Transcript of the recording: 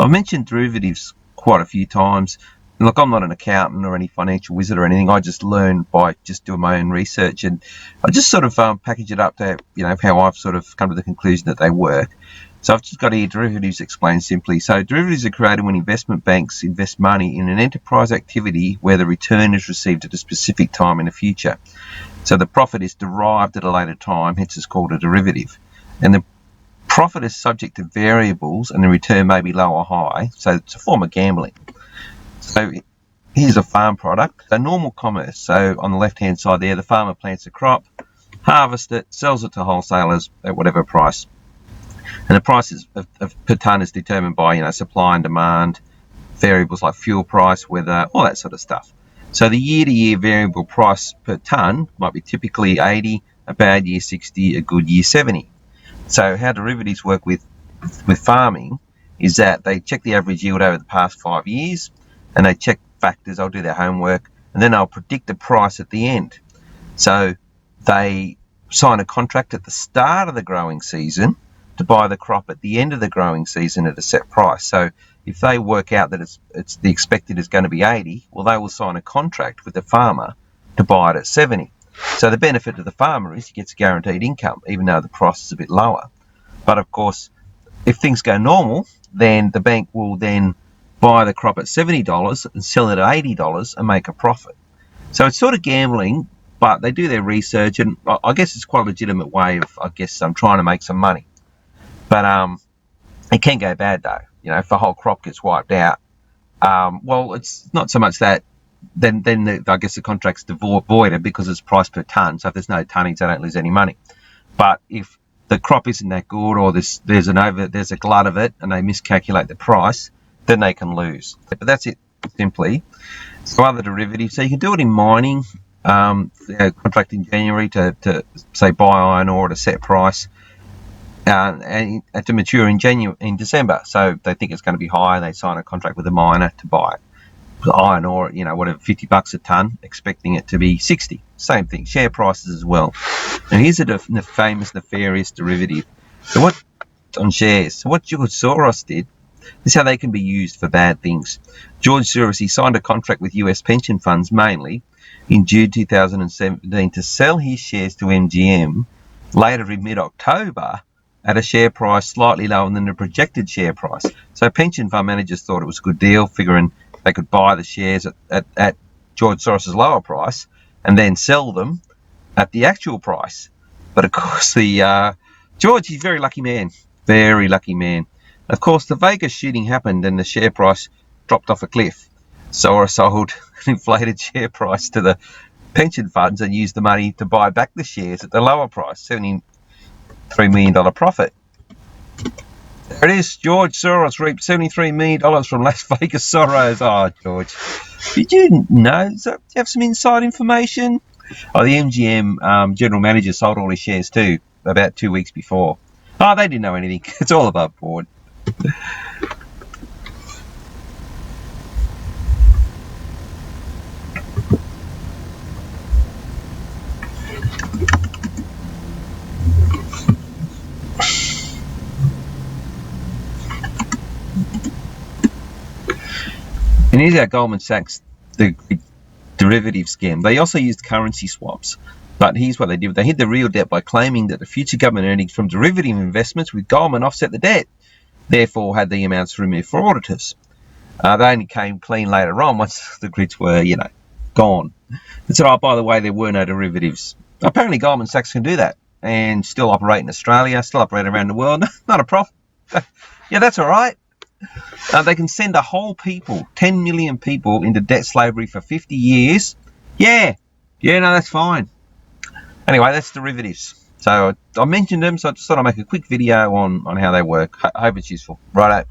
I've mentioned derivatives quite a few times. And look, I'm not an accountant or any financial wizard or anything. I just learn by just doing my own research, and I just sort of package it up to, how I've sort of come to the conclusion that they work. So I've just got here derivatives explained simply. So derivatives are created when investment banks invest money in an enterprise activity where the return is received at a specific time in the future. So the profit is derived at a later time, hence it's called a derivative. And the profit is subject to variables and the return may be low or high. So it's a form of gambling. So here's a farm product, a normal commerce. So on the left-hand side there, the farmer plants a crop, harvests it, sells it to wholesalers at whatever price. And the price per tonne is determined by, supply and demand, variables like fuel price, weather, all that sort of stuff. So the year-to-year variable price per tonne might be typically 80, a bad year 60, a good year 70. So how derivatives work with farming is that they check the average yield over the past 5 years, and they check factors, they'll do their homework, and then they'll predict the price at the end. So they sign a contract at the start of the growing season to buy the crop at the end of the growing season at a set price. So if they work out that it's the expected is going to be 80, well, they will sign a contract with the farmer to buy it at 70. So the benefit to the farmer is he gets guaranteed income, even though the price is a bit lower. But of course, if things go normal, then the bank will then buy the crop at $70 and sell it at $80 and make a profit. So it's sort of gambling, but they do their research, and I guess it's quite a legitimate way of, trying to make some money. But it can go bad though. If the whole crop gets wiped out, well, it's not so much that. Then the contract's voided because it's priced per tonne. So if there's no tonnage, they don't lose any money. But if the crop isn't that good, or there's a glut of it, and they miscalculate the price, then they can lose. But that's it, simply. So other derivatives, so you can do it in mining, contract in January to say buy iron ore at a set price, and to mature in December. So they think it's going to be high, they sign a contract with a miner to buy it. Iron ore, whatever, $50 a tonne, expecting it to be 60. Same thing, share prices as well. And here's a famous nefarious derivative. So what on shares? So what George Soros did, this is how they can be used for bad things. George Soros, he signed a contract with US pension funds mainly in June 2017 to sell his shares to MGM later in mid-October at a share price slightly lower than the projected share price. So pension fund managers thought it was a good deal, figuring they could buy the shares at George Soros's lower price and then sell them at the actual price. But of course, George, he's a very lucky man. Very lucky man. Of course, the Vegas shooting happened and the share price dropped off a cliff. Soros sold an inflated share price to the pension funds and used the money to buy back the shares at the lower price, $73 million profit. There it is. George Soros reaped $73 million from Las Vegas sorrows. Oh, George. Did you know? Do you have some inside information? Oh, the MGM general manager sold all his shares too about 2 weeks before. Oh, they didn't know anything. It's all above board. And here's our Goldman Sachs, the derivative scam. They also used currency swaps. But here's what they did. They hid the real debt by claiming that the future government earnings from derivative investments with Goldman offset the debt, therefore had the amounts removed for auditors. They only came clean later on once the grids were, gone. They said, oh, by the way, there were no derivatives. Apparently Goldman Sachs can do that and still operate in Australia, still operate around the world. Not a problem. Yeah, that's all right. They can send a whole people, 10 million people, into debt slavery for 50 years. Yeah, no, that's fine. Anyway, that's derivatives. So I mentioned them, so I just thought I'd make a quick video on how they work. I hope it's useful. Righto.